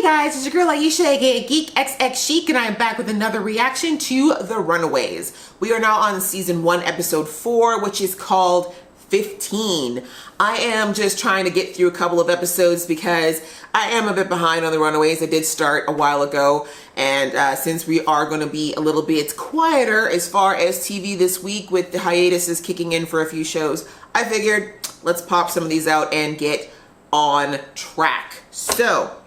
Guys, it's your girl Aisha, aka Geek XX Chic, and I am back with another reaction to The Runaways. We are now on season 1, episode 4, which is called 15. I am just trying to get through a couple of episodes because I am a bit behind on The Runaways. I did start a while ago, and since we are going to be a little bit quieter as far as TV this week with the hiatuses kicking in for a few shows, I figured let's pop some of these out and get on track. So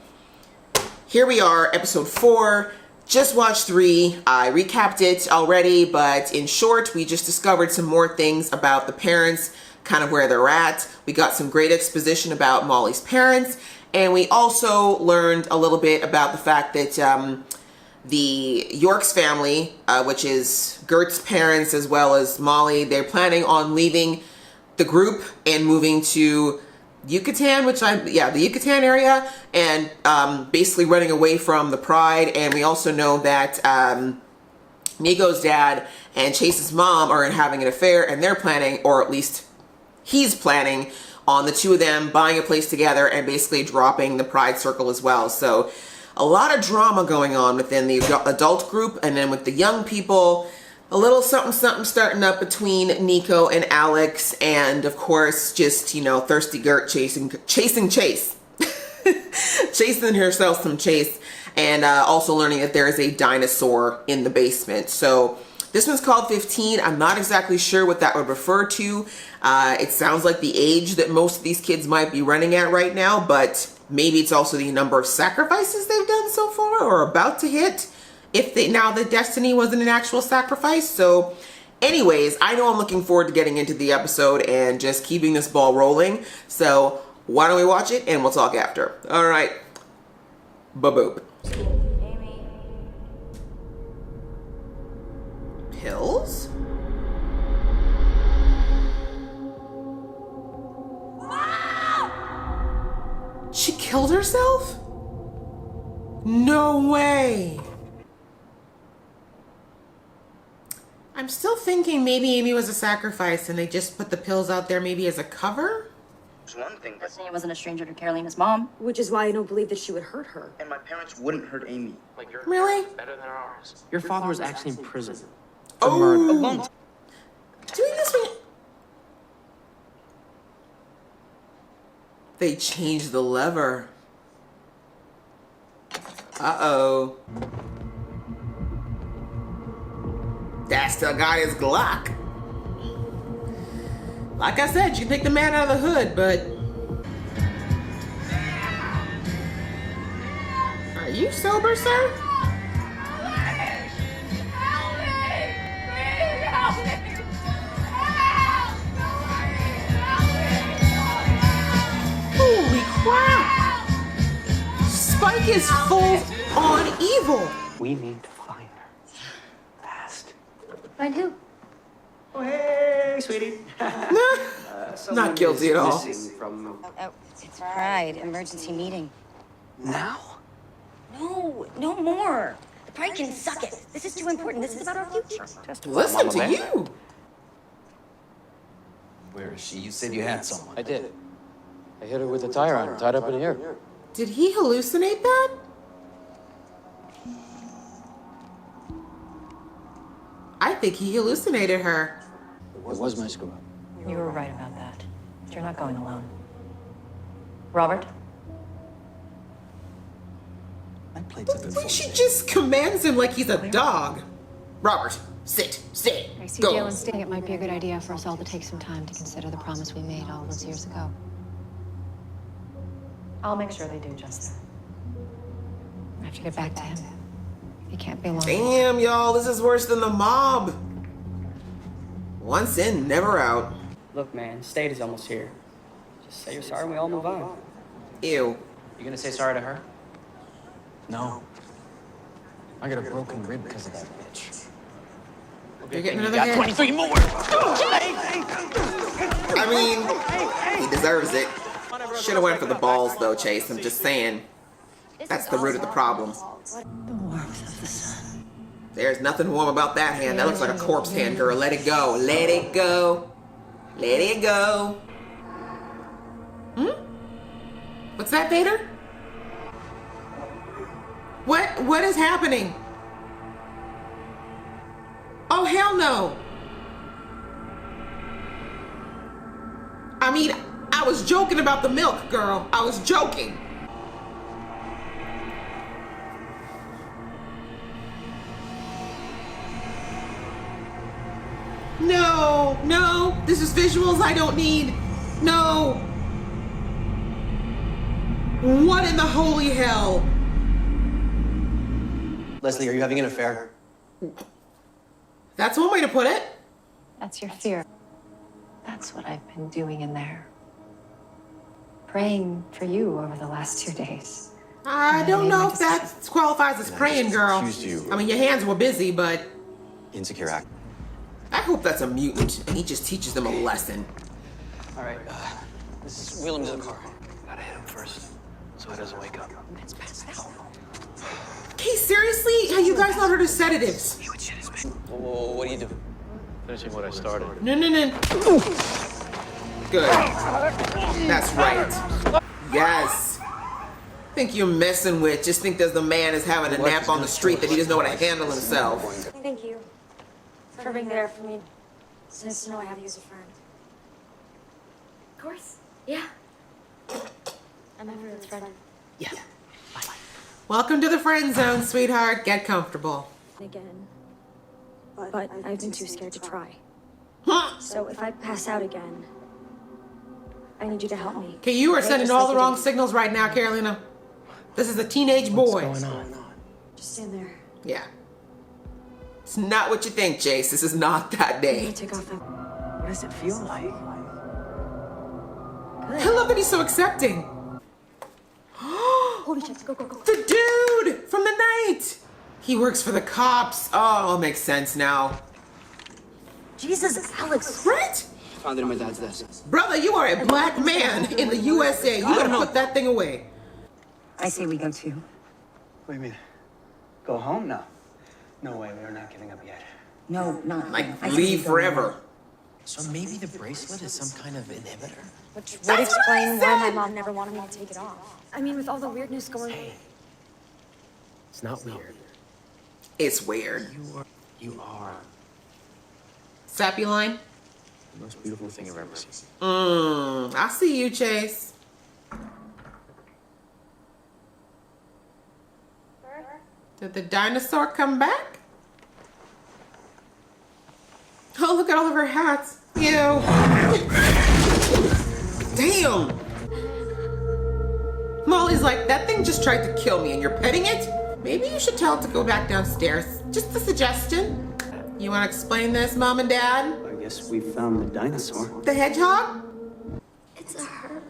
here we are, episode 4. Just watched 3. I recapped it already, but in short, we just discovered some more things about the parents, kind of where they're at. We got some great exposition about Molly's parents, and we also learned a little bit about the fact that the York's family, which is Gert's parents as well as Molly, they're planning on leaving the group and moving to Yucatan, the Yucatan area, and basically running away from the Pride. And we also know that Nico's dad and Chase's mom are having an affair, and they're planning, or at least he's planning, on the two of them buying a place together and basically dropping the Pride circle as well. So a lot of drama going on within the adult group, and then with the young people, a little something starting up between Nico and Alex, and of course, just, you know, thirsty Gert chasing Chase. Chasing herself some Chase, and also learning that there is a dinosaur in the basement. So this one's called 15. I'm not exactly sure what that would refer to. It sounds like the age that most of these kids might be running at right now, but maybe it's also the number of sacrifices they've done so far or about to hit. Now that Destiny wasn't an actual sacrifice. So anyways, I know I'm looking forward to getting into the episode and just keeping this ball rolling. So why don't we watch it and we'll talk after. All right. Ba-boop. Amy. Pills? She killed herself? No way. I'm still thinking maybe Amy was a sacrifice and they just put the pills out there maybe as a cover? It's one thing, but Destiny wasn't a stranger to Carolina's mom. Which is why I don't believe that she would hurt her. and my parents wouldn't hurt Amy. Like your Really? better than ours. Your father was actually in prison. Oh, doing this one. They changed the lever. Uh-oh. That still got his Glock. Like I said, you can take the man out of the hood, but... Are you sober, sir? Holy crap! Spike is full on evil. We need to find her. Fast. Find who? Oh, hey, sweetie. Not guilty at all. From Oh, it's Pride. Emergency meeting. now? No, no more. The Pride can suck it. This is too important. This is about our future. Listen to you. Where is she? You said you had someone. I did. I hit her with a tire iron, tied up in here. Did he hallucinate that? I think he hallucinated her. It was my screw up. You were right about that. But you're not going alone. Robert? I played to the She just commands him like he's a dog. Robert, sit, stay, I see go. Dale is saying it might be a good idea for us all to take some time to consider the promise we made all those years ago. I'll make sure they do just that. I have to get back to him. He can't be long. Damn, y'all, this is worse than the mob. Once in, never out. Look, man, state is almost here. Just say you're sorry and we all move on. Ew. You gonna say sorry to her? No. I got a broken rib because of that bitch. You're getting another Got hit. 23 more! I mean, he deserves it. Should have went for the balls, though, Chase. I'm just saying. That's the root of the problem. The warmth of the sun. There's nothing warm about that hand. That looks like a corpse hand, girl. Let it go. Let it go. Let it go. What's that, Vader? What is happening? Oh, hell no. I mean, I was joking about the milk, girl. I was joking. No, no, this is visuals I don't need. No. What in the holy hell? Leslie, are you having an affair? That's one way to put it. That's your fear. That's what I've been doing in there. Praying for you over the last 2 days. I don't know if that qualifies as praying, girl. Accused you I mean, your hands were busy, but insecure act. I hope that's a mutant and he just teaches them a lesson. All right, let's wheel him to the car. Gotta hit him first, so he doesn't wake up. It's passed out. Okay, seriously? Have you guys not heard of sedatives? Whoa, what are you doing? Finishing what I started. No. Good. That's right. Yes. Think you're messing with. Just think there's the man is having a nap on the street that he doesn't know how to handle himself. Thank you for being there for me. It's nice to know I have you as a friend. Of course. Yeah. I'm everyone's friend. Yeah. Welcome to the friend zone, sweetheart. Get comfortable. Again. But I've been too scared to try. Huh. So if I pass out again, I need you to help me. Okay, you are Okay, sending just all like the you wrong did. signals right now, Carolina. This is a teenage boy. What's going on? Just stand there. Yeah. It's not what you think, Chase. This is not that I'm day. gonna take off that. What does it feel like? I love that he's so accepting. Holy shit, go. The dude from the night. He works for the cops. Oh, it makes sense now. Jesus, Alex. Right? Found it in my dad's desk. Brother, you are a black man in the USA. You gotta put that thing away. I say we go too. What do you mean? Go home? No. No way, we're not giving up yet. No, not. Like, I say we leave go forever. So maybe the bracelet is some kind of inhibitor? Which would That's what I explain why my said. mom never wanted me to take it off. I mean, with all the weirdness going on. It's not weird. It's weird. You are Sappy line? the most beautiful thing I've ever seen. I see you, Chase. Did the dinosaur come back? Oh, look at all of her hats. Ew. Damn. Molly's like, that thing just tried to kill me and you're petting it? Maybe you should tell it to go back downstairs. Just a suggestion. You want to explain this, Mom and Dad? I guess we found the dinosaur. The hedgehog? It's a her.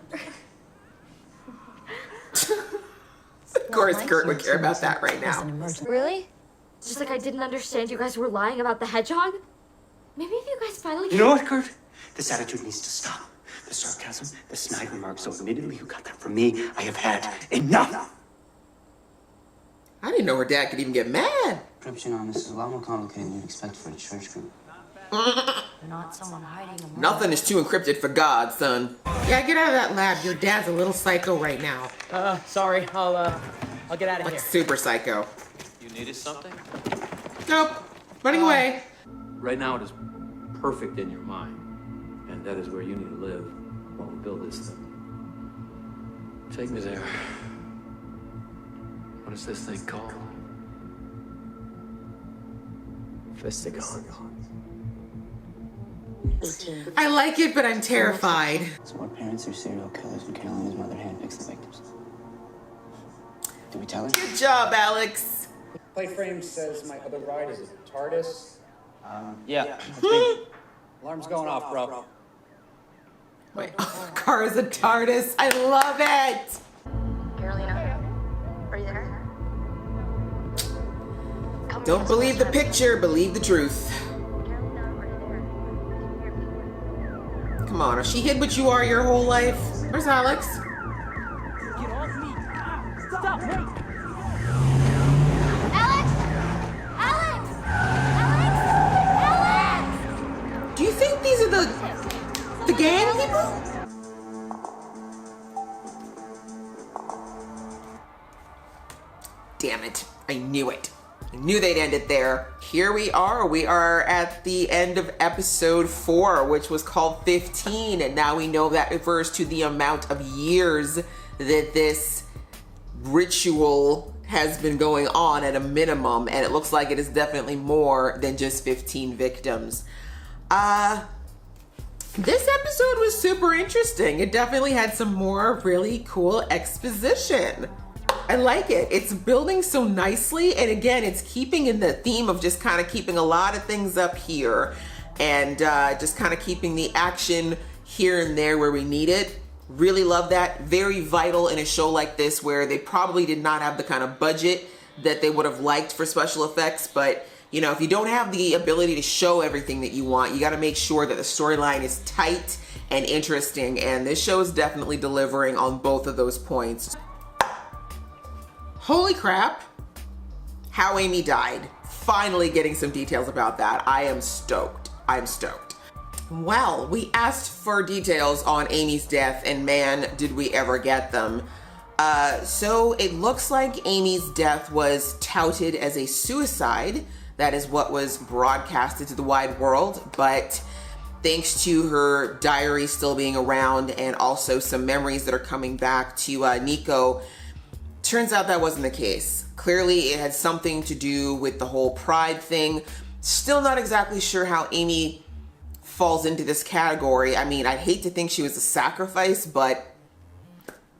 Of course, Kurt would care about that right now. Really? Just like I didn't understand you guys were lying about the hedgehog? Maybe if you guys finally... You know what, Kurt? This attitude needs to stop. The sarcasm, the snide remarks, so admittedly you got that from me. I have had enough. I didn't know her dad could even get mad. Encryption on this is a lot more complicated than you'd expect for a church group. Not someone hiding a Nothing is too encrypted for God, son. Yeah, get out of that lab. Your dad's a little psycho right now. Sorry, I'll get out of Like here. super psycho. You needed something? Nope. Running away. Right now it is perfect in your mind, and that is where you need to live while we build this thing. Take me there. What is this thing called? Fistigon. I like it, but I'm terrified. So our parents are serial killers and Carolina's mother handpicks the victims. Did we tell her? Good job, Alex. Playframe says my other ride is a TARDIS. Yeah. Alarm's going off, bro. Wait, car is a TARDIS. I love it. Carolina, are you there? Don't believe the picture, believe the truth. Carolina, are you there? Can you hear me? Come on, has she hid what you are your whole life? Where's Alex? Get off me! Stop! Wait! Do you think these are the gang people? Damn it. I knew it. I knew they'd end it there. Here we are. We are at the end of episode 4, which was called 15. And now we know that refers to the amount of years that this ritual has been going on at a minimum. And it looks like it is definitely more than just 15 victims. This episode was super interesting. It definitely had some more really cool exposition. I like it. It's building so nicely. And again, it's keeping in the theme of just kind of keeping a lot of things up here and just kind of keeping the action here and there where we need it. Really love that. Very vital in a show like this where they probably did not have the kind of budget that they would have liked for special effects. But, you know, if you don't have the ability to show everything that you want, you got to make sure that the storyline is tight and interesting. And this show is definitely delivering on both of those points. Holy crap, how Amy died. Finally getting some details about that. I am stoked. I'm stoked. Well, we asked for details on Amy's death and man, did we ever get them. So it looks like Amy's death was touted as a suicide. That is what was broadcasted to the wide world. But thanks to her diary still being around and also some memories that are coming back to Nico, turns out that wasn't the case. Clearly it had something to do with the whole pride thing. Still not exactly sure how Amy falls into this category. I mean, I'd hate to think she was a sacrifice, but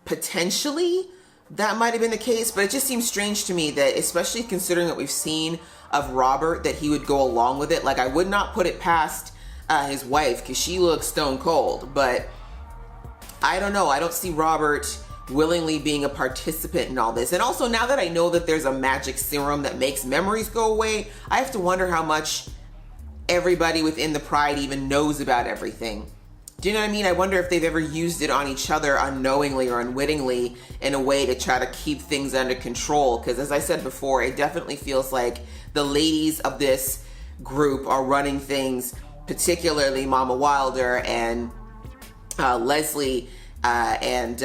potentially that might have been the case. But it just seems strange to me that, especially considering what we've seen of Robert, that he would go along with it. Like, I would not put it past his wife because she looks stone cold. But I don't know. I don't see Robert willingly being a participant in all this. And also, now that I know that there's a magic serum that makes memories go away, I have to wonder how much everybody within the Pride even knows about everything. Do you know what I mean? I wonder if they've ever used it on each other unknowingly or unwittingly in a way to try to keep things under control. Because as I said before, it definitely feels like the ladies of this group are running things, particularly Mama Wilder and Leslie and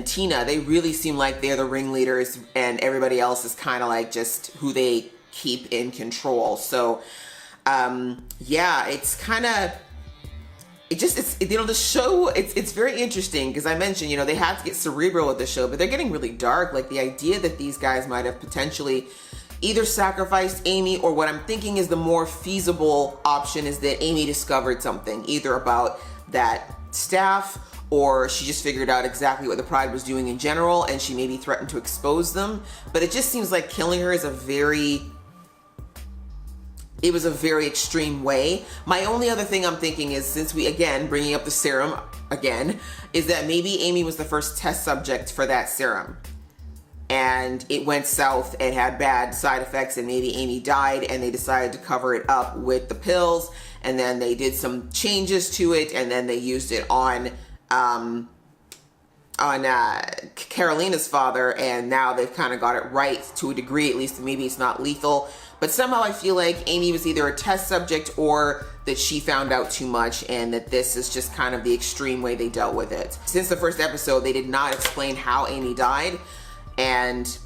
Tina. They really seem like they're the ringleaders and everybody else is kind of like just who they keep in control. So yeah, it's kind of, the show, it's very interesting because I mentioned, you know, they have to get cerebral with the show, but they're getting really dark. Like the idea that these guys might have potentially either sacrificed Amy, or what I'm thinking is the more feasible option is that Amy discovered something either about that staff, or she just figured out exactly what the Pride was doing in general and she maybe threatened to expose them. But it just seems like killing her is a very extreme way. My only other thing I'm thinking is, since we, again, bringing up the serum again, is that maybe Amy was the first test subject for that serum. And it went south and had bad side effects and maybe Amy died and they decided to cover it up with the pills. And then they did some changes to it and then they used it on Carolina's father, and now they've kind of got it right to a degree, at least maybe it's not lethal. But somehow I feel like Amy was either a test subject or that she found out too much and that this is just kind of the extreme way they dealt with it. Since the first episode, they did not explain how Amy died, and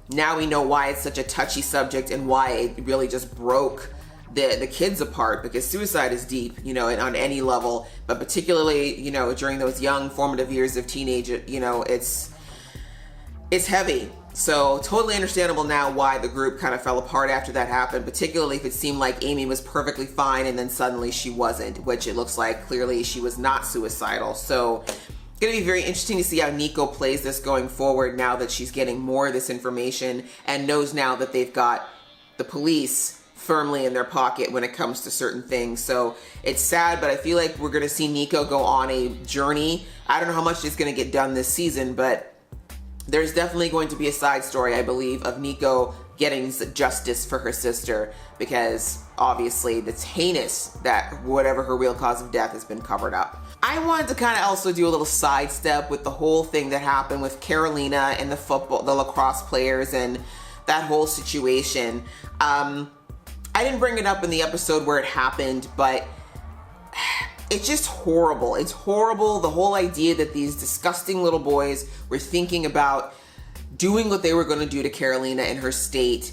now we know why it's such a touchy subject and why it really just broke the kids apart, because suicide is deep, you know, and on any level, but particularly, you know, during those young formative years of teenage, you know, it's heavy. So totally understandable now why the group kind of fell apart after that happened, particularly if it seemed like Amy was perfectly fine and then suddenly she wasn't, which it looks like clearly she was not suicidal. So it's going to be very interesting to see how Nico plays this going forward now that she's getting more of this information and knows now that they've got the police firmly in their pocket when it comes to certain things. So it's sad, but I feel like we're going to see Nico go on a journey. I don't know how much is going to get done this season, but there's definitely going to be a side story, I believe, of Nico getting justice for her sister, because obviously it's heinous that whatever her real cause of death has been covered up. I wanted to kind of also do a little sidestep with the whole thing that happened with Carolina and the lacrosse players and that whole situation. I didn't bring it up in the episode where it happened, but it's just horrible. It's horrible, the whole idea that these disgusting little boys were thinking about doing what they were going to do to Carolina in her state.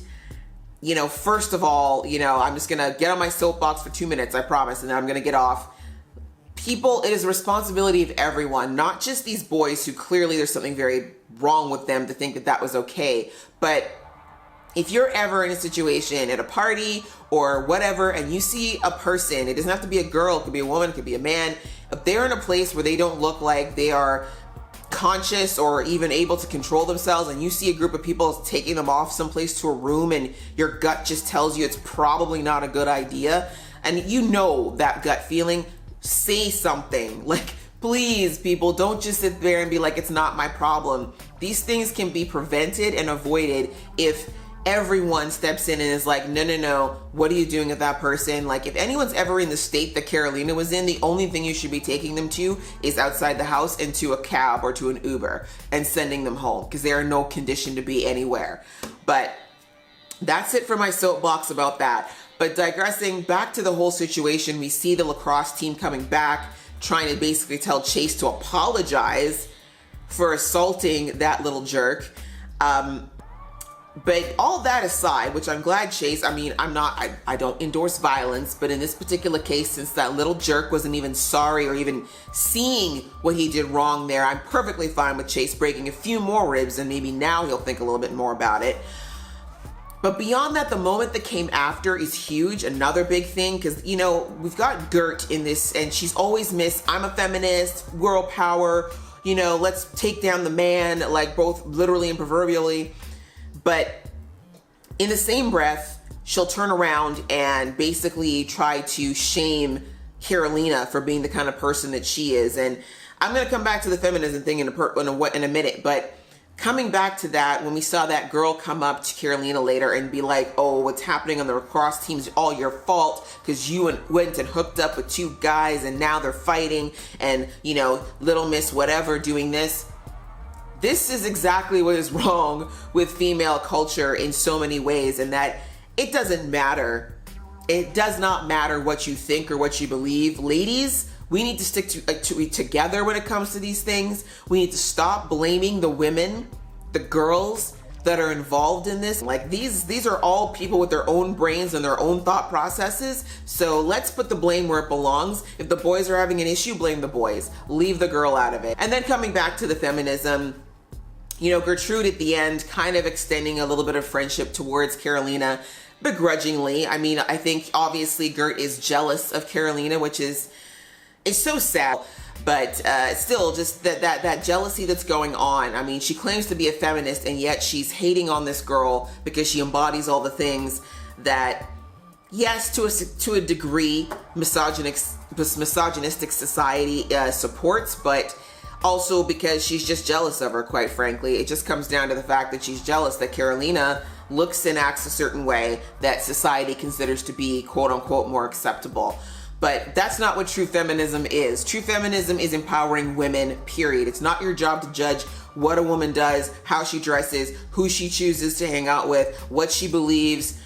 You know, first of all, you know, I'm just going to get on my soapbox for 2 minutes, I promise, and then I'm going to get off. People, it is a responsibility of everyone, not just these boys who clearly there's something very wrong with them to think that that was okay. But if you're ever in a situation at a party or whatever, and you see a person, it doesn't have to be a girl, it could be a woman, it could be a man, if they're in a place where they don't look like they are conscious or even able to control themselves, and you see a group of people taking them off someplace to a room, and your gut just tells you it's probably not a good idea, and you know that gut feeling, say something. Like, please, people, don't just sit there and be like, it's not my problem. These things can be prevented and avoided if everyone steps in and is like, no, what are you doing with that person? Like, if anyone's ever in the state that Carolina was in, the only thing you should be taking them to is outside the house and to a cab or to an Uber and sending them home, because they are no condition to be anywhere. But that's it for my soapbox about that. But digressing back to the whole situation, we see the lacrosse team coming back, trying to basically tell Chase to apologize for assaulting that little jerk. But all that aside, which I'm glad Chase, I mean, I don't endorse violence, but in this particular case, since that little jerk wasn't even sorry or even seeing what he did wrong there, I'm perfectly fine with Chase breaking a few more ribs, and maybe now he'll think a little bit more about it. But beyond that, the moment that came after is huge. Another big thing, because, you know, we've got Gert in this, and she's always missed, I'm a feminist, girl power, you know, let's take down the man, like both literally and proverbially. But in the same breath, she'll turn around and basically try to shame Carolina for being the kind of person that she is. And I'm going to come back to the feminism thing in a minute, but coming back to that, when we saw that girl come up to Carolina later and be like, oh, what's happening on the lacrosse team is all your fault because you went and hooked up with 2 guys and now they're fighting and, you know, little miss whatever doing this. This is exactly what is wrong with female culture in so many ways, and that it doesn't matter. It does not matter what you think or what you believe. Ladies, we need to stick together when it comes to these things. We need to stop blaming the women, the girls that are involved in this. Like, these are all people with their own brains and their own thought processes. So let's put the blame where it belongs. If the boys are having an issue, blame the boys. Leave the girl out of it. And then coming back to the feminism, you know, Gertrude at the end kind of extending a little bit of friendship towards Carolina begrudgingly. I mean, I think obviously Gert is jealous of Carolina, which is, it's so sad. But still, just that jealousy that's going on. I mean, she claims to be a feminist, and yet she's hating on this girl because she embodies all the things that, yes, to a degree, misogynistic society supports, but also because she's just jealous of her, quite frankly. It just comes down to the fact that she's jealous that Carolina looks and acts a certain way that society considers to be, quote unquote, more acceptable. But that's not what true feminism is. True feminism is empowering women, period. It's not your job to judge what a woman does, how she dresses, who she chooses to hang out with, what she believes,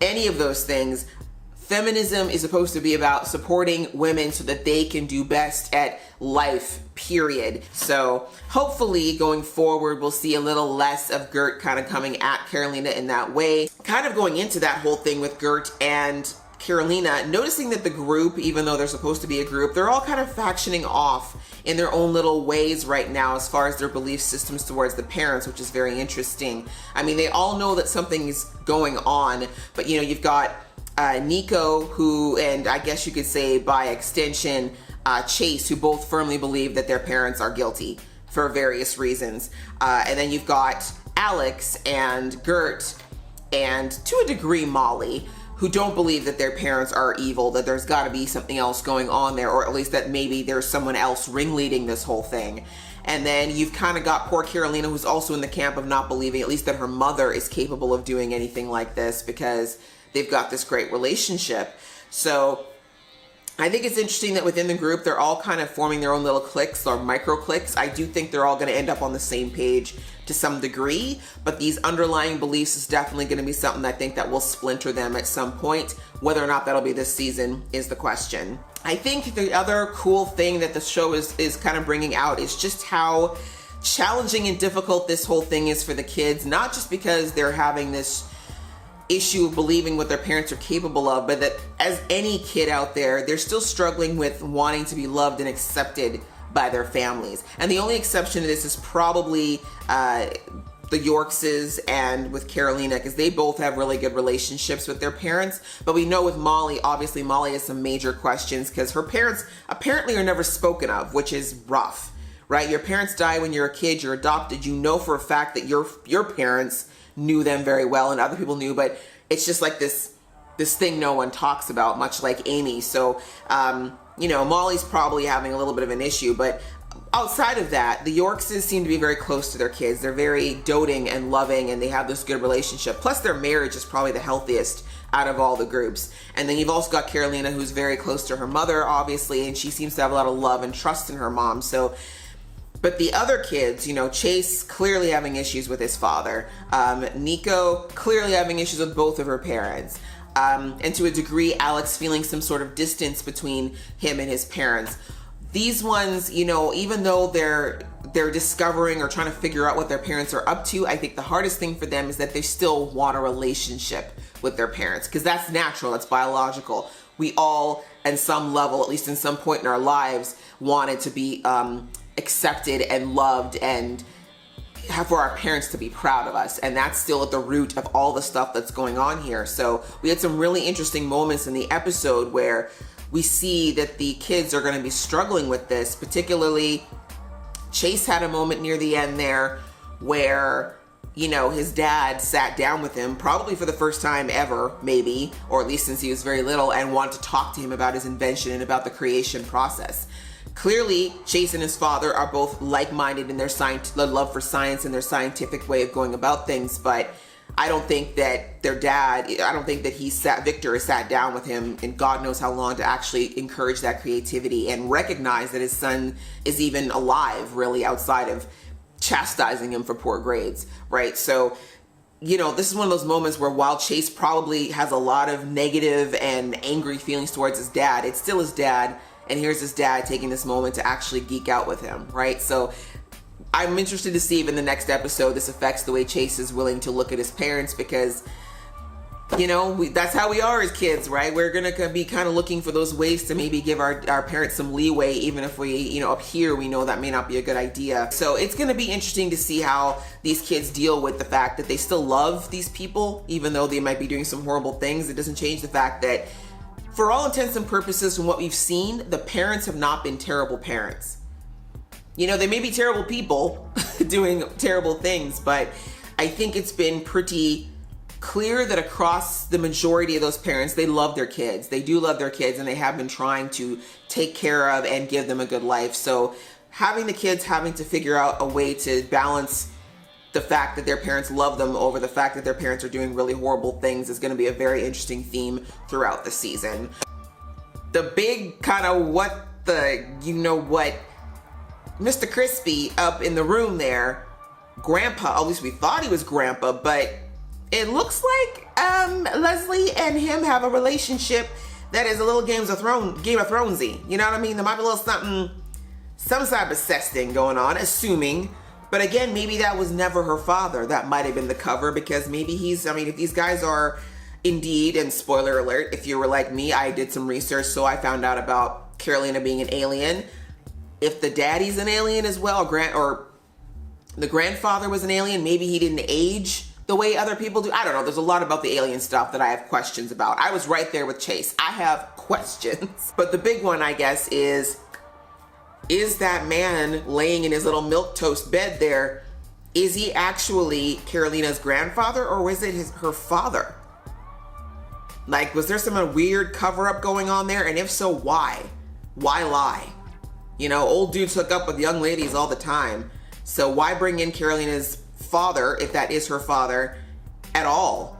any of those things. Feminism is supposed to be about supporting women so that they can do best at life, period. So hopefully going forward, we'll see a little less of Gert kind of coming at Carolina in that way. Kind of going into that whole thing with Gert and Carolina, noticing that the group, even though they're supposed to be a group, they're all kind of factioning off in their own little ways right now as far as their belief systems towards the parents, which is very interesting. I mean, they all know that something is going on, but you know, you've got Nico, who, and I guess you could say by extension, Chase, who both firmly believe that their parents are guilty for various reasons. And then you've got Alex and Gert, and to a degree Molly, who don't believe that their parents are evil, that there's got to be something else going on there, or at least that maybe there's someone else ringleading this whole thing. And then you've kind of got poor Carolina, who's also in the camp of not believing, at least that her mother is capable of doing anything like this, because they've got this great relationship. So I think it's interesting that within the group, they're all kind of forming their own little cliques or micro cliques. I do think they're all going to end up on the same page to some degree, but these underlying beliefs is definitely going to be something I think that will splinter them at some point. Whether or not that'll be this season is the question. I think the other cool thing that the show is kind of bringing out is just how challenging and difficult this whole thing is for the kids, not just because they're having this issue of believing what their parents are capable of, but that as any kid out there, they're still struggling with wanting to be loved and accepted by their families. And the only exception to this is probably the Yorkses and with Carolina, because they both have really good relationships with their parents. But we know with Molly, obviously Molly has some major questions because her parents apparently are never spoken of, which is rough, right? Your parents die when you're a kid, you're adopted, you know for a fact that your parents knew them very well and other people knew, but it's just like this thing no one talks about, much like Amy. So, you know, Molly's probably having a little bit of an issue, but outside of that, the Yorkses seem to be very close to their kids. They're very doting and loving, and they have this good relationship. Plus, their marriage is probably the healthiest out of all the groups. And then you've also got Carolina, who's very close to her mother, obviously, and she seems to have a lot of love and trust in her mom. So, but the other kids, you know, Chase clearly having issues with his father. Nico clearly having issues with both of her parents. And to a degree, Alex feeling some sort of distance between him and his parents. These ones, you know, even though they're discovering or trying to figure out what their parents are up to, I think the hardest thing for them is that they still want a relationship with their parents, because that's natural, that's biological. We all, at some level, at least in some point in our lives, wanted to be accepted and loved and for our parents to be proud of us. And that's still at the root of all the stuff that's going on here. So we had some really interesting moments in the episode where we see that the kids are going to be struggling with this. Particularly, Chase had a moment near the end there where, you know, his dad sat down with him, probably for the first time ever, maybe, or at least since he was very little, and wanted to talk to him about his invention and about the creation process. Clearly, Chase and his father are both like-minded in their love for science and their scientific way of going about things, but I don't think that Victor has sat down with him in God knows how long to actually encourage that creativity and recognize that his son is even alive, really, outside of chastising him for poor grades, right? So, you know, this is one of those moments where while Chase probably has a lot of negative and angry feelings towards his dad, it's still his dad. And here's his dad taking this moment to actually geek out with him, right? So I'm interested to see if in the next episode this affects the way Chase is willing to look at his parents, because, you know, that's how we are as kids, right? We're going to be kind of looking for those ways to maybe give our parents some leeway, even if we, you know, up here, we know that may not be a good idea. So it's going to be interesting to see how these kids deal with the fact that they still love these people, even though they might be doing some horrible things. It doesn't change the fact that, for all intents and purposes, from what we've seen, the parents have not been terrible parents. You know, they may be terrible people doing terrible things, but I think it's been pretty clear that across the majority of those parents, they love their kids. They do love their kids, and they have been trying to take care of and give them a good life. So having the kids having to figure out a way to balance the fact that their parents love them over the fact that their parents are doing really horrible things is going to be a very interesting theme throughout the season. The big kind of Mr. Crispy up in the room there, Grandpa, at least we thought he was Grandpa, but it looks like Leslie and him have a relationship that is a little Game of Thronesy. You know what I mean? There might be a little something, some type of sexting going on, assuming. But again, maybe that was never her father. That might have been the cover, because maybe if these guys are indeed, and spoiler alert, if you were like me, I did some research, so I found out about Carolina being an alien. If the daddy's an alien as well, or the grandfather was an alien, maybe he didn't age the way other people do. I don't know. There's a lot about the alien stuff that I have questions about. I was right there with Chase. I have questions. But the big one, I guess, is that man laying in his little milquetoast bed there, is he actually Carolina's grandfather, or was it her father? Like, was there some weird cover-up going on there? And if so, why? Why lie? You know, old dudes hook up with young ladies all the time. So why bring in Carolina's father, if that is her father, at all?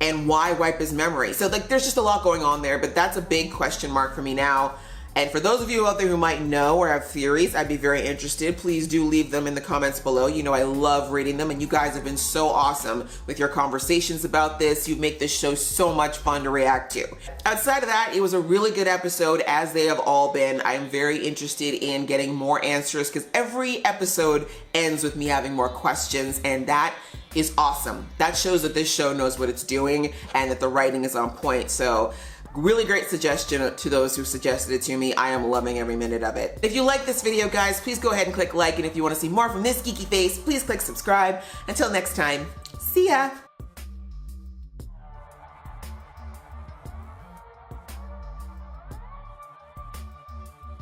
And why wipe his memory? So, like, there's just a lot going on there, but that's a big question mark for me now. And for those of you out there who might know or have theories, I'd be very interested. Please do leave them in the comments below. You know I love reading them, and you guys have been so awesome with your conversations about this. You make this show so much fun to react to. Outside of that, it was a really good episode, as they have all been. I am very interested in getting more answers because every episode ends with me having more questions, and that is awesome. That shows that this show knows what it's doing and that the writing is on point. So really great suggestion to those who suggested it to me. I am loving every minute of it. If you like this video, guys, please go ahead and click like. And if you want to see more from this geeky face, please click subscribe. Until next time, see ya.